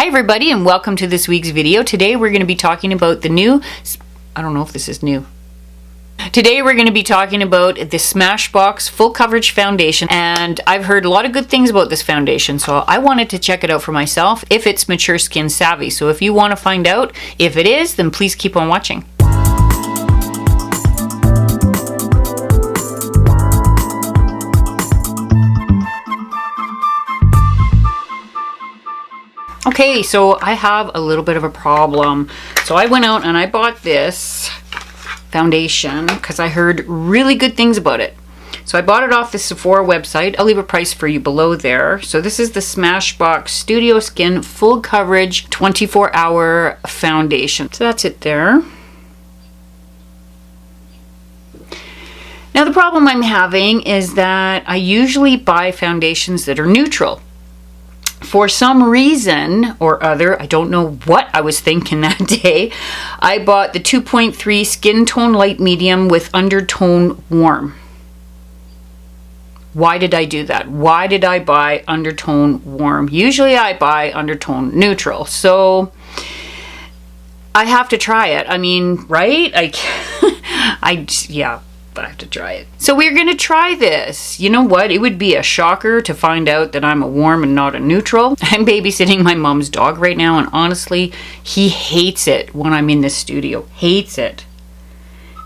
Hi everybody and welcome to this week's video. Today we're going to be talking about the new, I don't know if this is new. Today we're going to be talking about the Smashbox Full Coverage Foundation, and I've heard a lot of good things about this foundation, so I wanted to check it out for myself if it's mature skin savvy. So if you want to find out if it is, then please keep on watching. Okay, so I have a little bit of a problem. So I went out and I bought this foundation because I heard really good things about it. So I bought it off the Sephora website. I'll leave a price for you below there. So this is the Smashbox Studio Skin Full Coverage 24-Hour Foundation. So that's it there. Now the problem I'm having is that I usually buy foundations that are neutral. For some reason or other, I don't know what I was thinking that day, I bought the 2.3 Skin Tone Light Medium with Undertone Warm. Why did I do that? Why did I buy Undertone Warm? Usually I buy Undertone Neutral. So I have to try it. I mean, right? Yeah. I have to try it. So we're going to try this. You know what? It would be a shocker to find out that I'm a warm and not a neutral. I'm babysitting my mom's dog right now, and honestly, he hates it when I'm in this studio. Hates it.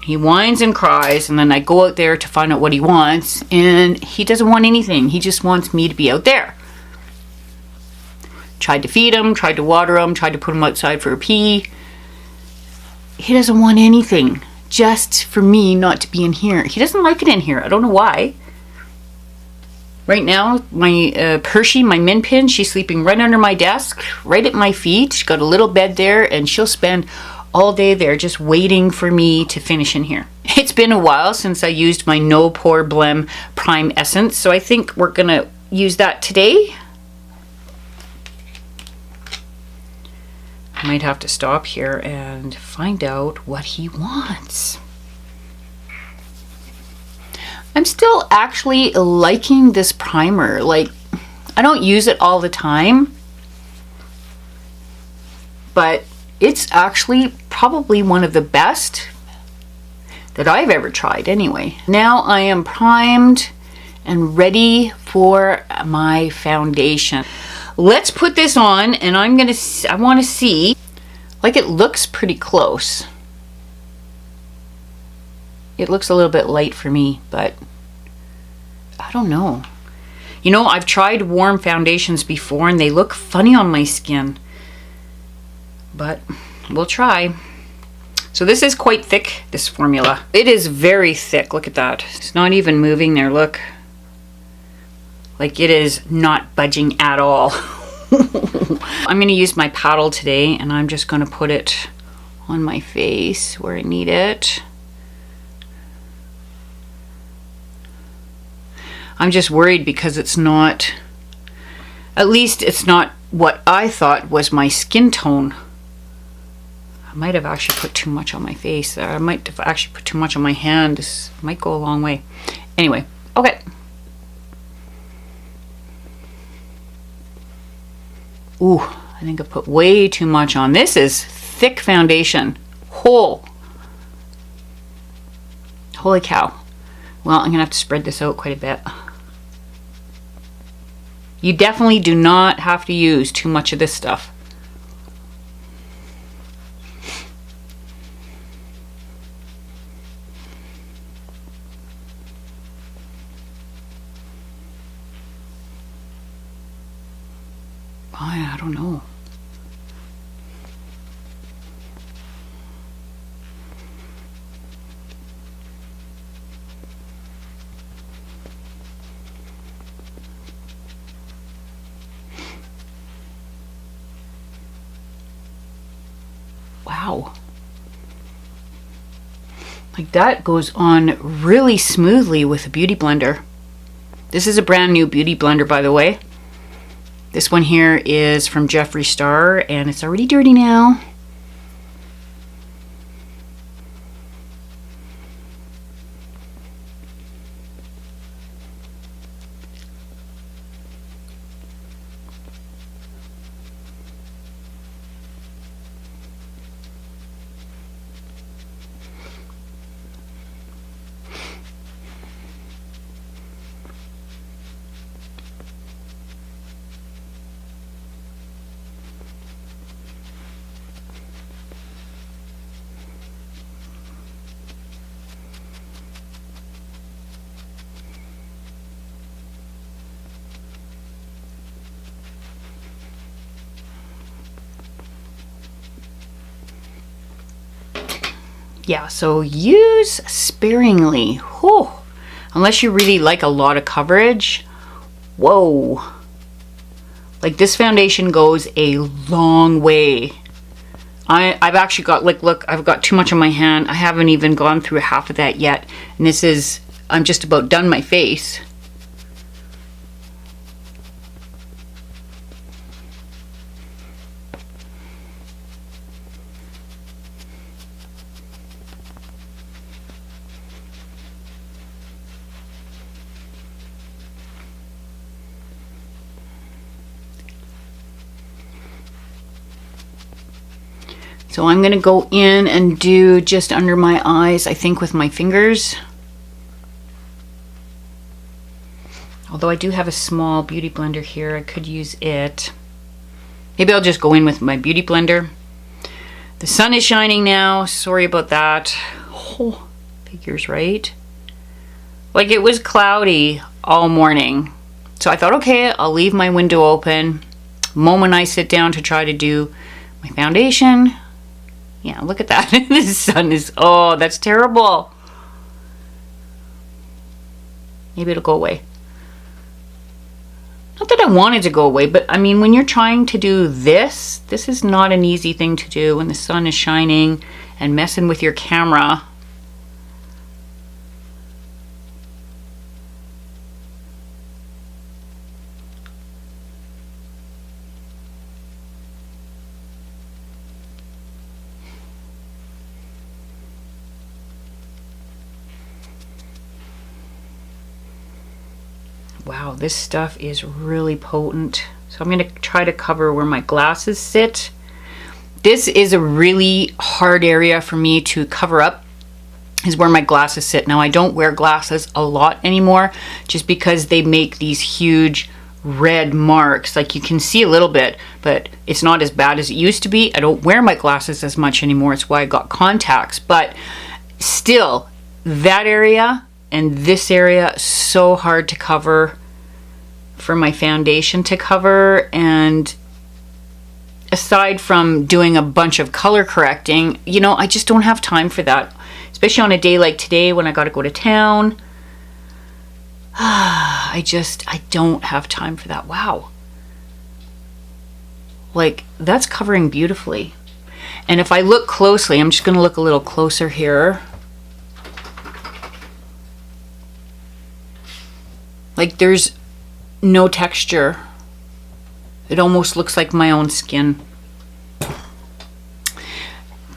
He whines and cries, and then I go out there to find out what he wants, and he doesn't want anything. He just wants me to be out there. Tried to feed him, tried to water him, tried to put him outside for a pee. He doesn't want anything. Just for me not to be in here. He doesn't like it in here. I don't know why. Right now, my Pershie, my min pin, she's sleeping right under my desk, right at my feet. She's got a little bed there, and she'll spend all day there just waiting for me to finish in here. It's been a while since I used my No Pore Blem Prime Essence, so I think we're going to use that today. I might have to stop here and find out what he wants. I'm still actually liking this primer. Like, I don't use it all the time, but it's actually probably one of the best that I've ever tried anyway. Now I am primed and ready for my foundation. Let's put this on, and I want to see, like, it looks pretty close. It looks a little bit light for me, but I don't know. You know, I've tried warm foundations before and they look funny on my skin, but we'll try. So this is quite thick, this formula. It is very thick. Look at that. It's not even moving there, look. Like, it is not budging at all. I'm going to use my paddle today, and I'm just going to put it on my face where I need it. I'm just worried because it's not, at least it's not what I thought was my skin tone. I might have actually put too much on my face there. I might have actually put too much on my hand. This might go a long way. Anyway, okay. Ooh, I think I put way too much on. This is thick foundation. Holy cow. Well, I'm going to have to spread this out quite a bit. You definitely do not have to use too much of this stuff. I don't know. Wow. Like, that goes on really smoothly with a beauty blender. This is a brand new beauty blender, by the way. This one here is from Jeffree Star, and it's already dirty now. Yeah, so use sparingly. Whew. Unless you really like a lot of coverage. Whoa. Like this foundation goes a long way. I've actually got, like, look, I've got too much on my hand. I haven't even gone through half of that yet. And this is, I'm just about done my face. So I'm gonna go in and do just under my eyes, I think, with my fingers. Although I do have a small beauty blender here, I could use it. Maybe I'll just go in with my beauty blender. The sun is shining now, sorry about that. Oh, figures right. Like, it was cloudy all morning. So I thought, okay, I'll leave my window open. The moment I sit down to try to do my foundation, yeah, look at that. The sun is, oh, that's terrible. Maybe it'll go away. Not that I want it to go away, but I mean, when you're trying to do this, this is not an easy thing to do when the sun is shining and messing with your camera. Wow, this stuff is really potent. So I'm going to try to cover where my glasses sit. This is a really hard area for me to cover up, is where my glasses sit. Now, I don't wear glasses a lot anymore just because they make these huge red marks. Like, you can see a little bit, but it's not as bad as it used to be. I don't wear my glasses as much anymore. It's why I got contacts. But still, that area and this area, so hard to cover for my foundation to cover. And aside from doing a bunch of color correcting, you know, I just don't have time for that, especially on a day like today when I got to go to town. I don't have time for that. Wow, like, that's covering beautifully. And if I look closely, I'm just going to look a little closer here. Like, there's no texture. It almost looks like my own skin.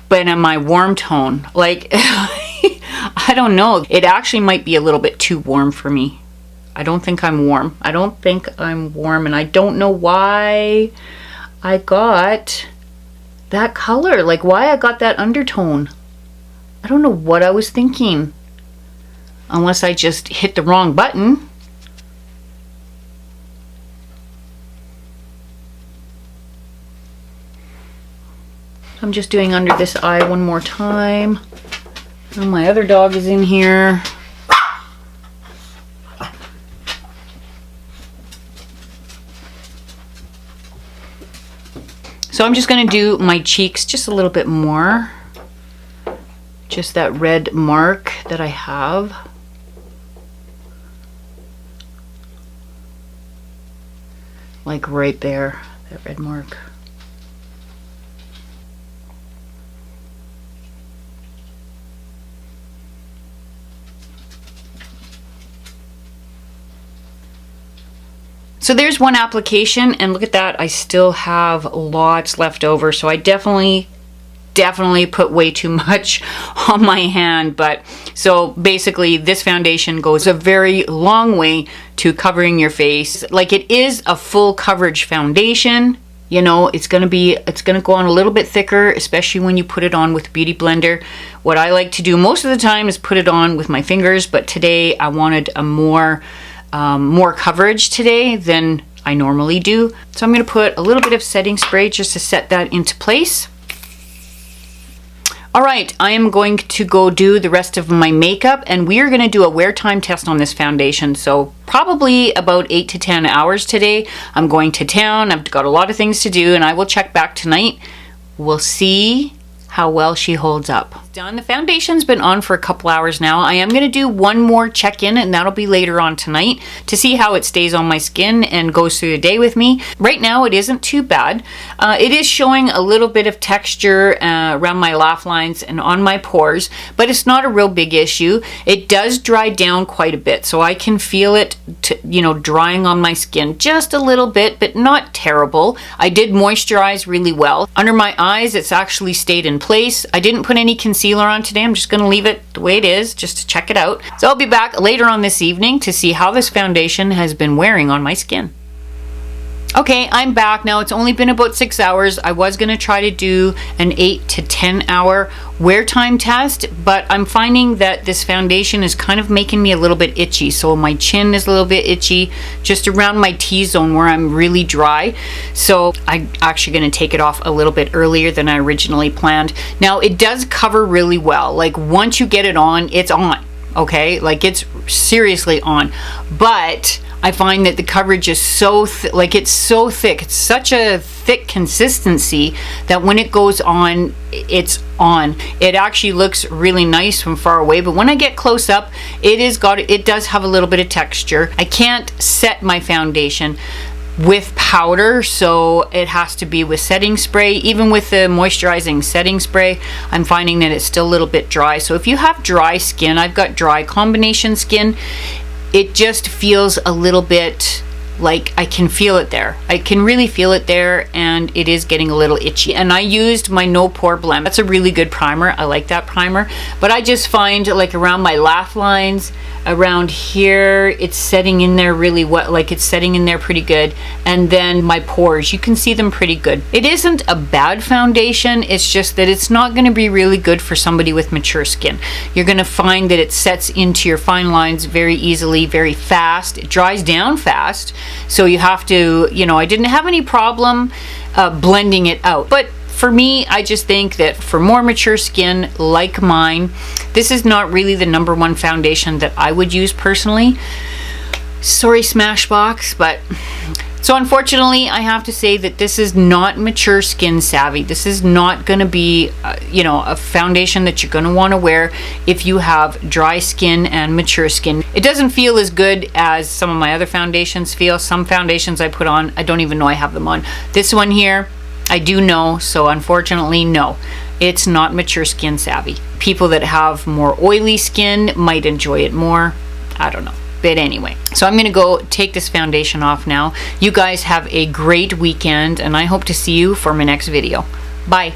But in my warm tone, like, I don't know. It actually might be a little bit too warm for me. I don't think I'm warm. I don't think I'm warm, and I don't know why I got that color. Like, why I got that undertone. I don't know what I was thinking. Unless I just hit the wrong button. I'm just doing under this eye one more time. Oh, my other dog is in here. So I'm just going to do my cheeks just a little bit more. Just that red mark that I have. Like right there, that red mark. So there's one application, and look at that, I still have lots left over. So I definitely put way too much on my hand. But so basically this foundation goes a very long way to covering your face. Like, it is a full coverage foundation. You know, it's gonna go on a little bit thicker, especially when you put it on with a beauty blender. What I like to do most of the time is put it on with my fingers, but today I wanted a more coverage today than I normally do. So I'm going to put a little bit of setting spray just to set that into place. All right, I am going to go do the rest of my makeup, and we are going to do a wear time test on this foundation. So probably about 8 to 10 hours today. I'm going to town. I've got a lot of things to do, and I will check back tonight. We'll see how well she holds up. Done. The foundation's been on for a couple hours now. I am going to do one more check-in, and that'll be later on tonight to see how it stays on my skin and goes through the day with me. Right now it isn't too bad. It is showing a little bit of texture around my laugh lines and on my pores, but it's not a real big issue. It does dry down quite a bit, so I can feel it drying on my skin just a little bit, but not terrible. I did moisturize really well. Under my eyes, it's actually stayed in place. I didn't put any concealer on today. I'm just going to leave it the way it is just to check it out. So I'll be back later on this evening to see how this foundation has been wearing on my skin. Okay, I'm back now. It's only been about 6 hours. I was going to try to do an 8 to 10 hour wear time test, but I'm finding that this foundation is kind of making me a little bit itchy. So my chin is a little bit itchy, just around my T-zone where I'm really dry. So I'm actually going to take it off a little bit earlier than I originally planned. Now, it does cover really well. Like, once you get it on, it's on. Okay, like, it's seriously on. But I find that the coverage is so it's so thick. It's such a thick consistency that when it goes on, it's on. It actually looks really nice from far away, but when I get close up, it does have a little bit of texture. I can't set my foundation with powder, so it has to be with setting spray. Even with the moisturizing setting spray, I'm finding that it's still a little bit dry. So if you have dry skin, I've got dry combination skin, it just feels a little bit like I can feel it there. I can really feel it there, and it is getting a little itchy. And I used my No Pore Blem. That's a really good primer. I like that primer. But I just find, like, around my laugh lines, around here, it's setting in there really well. Like, it's setting in there pretty good. And then my pores, you can see them pretty good. It isn't a bad foundation. It's just that it's not going to be really good for somebody with mature skin. You're going to find that it sets into your fine lines very easily, very fast. It dries down fast. So you have to, I didn't have any problem blending it out. But for me, I just think that for more mature skin like mine, this is not really the #1 foundation that I would use personally. Sorry, Smashbox, but so unfortunately, I have to say that this is not mature skin savvy. This is not going to be, a foundation that you're going to want to wear if you have dry skin and mature skin. It doesn't feel as good as some of my other foundations feel. Some foundations I put on, I don't even know I have them on. This one here, I do know, so unfortunately, no. It's not mature skin savvy. People that have more oily skin might enjoy it more. I don't know. But anyway, so I'm going to go take this foundation off now. You guys have a great weekend, and I hope to see you for my next video. Bye.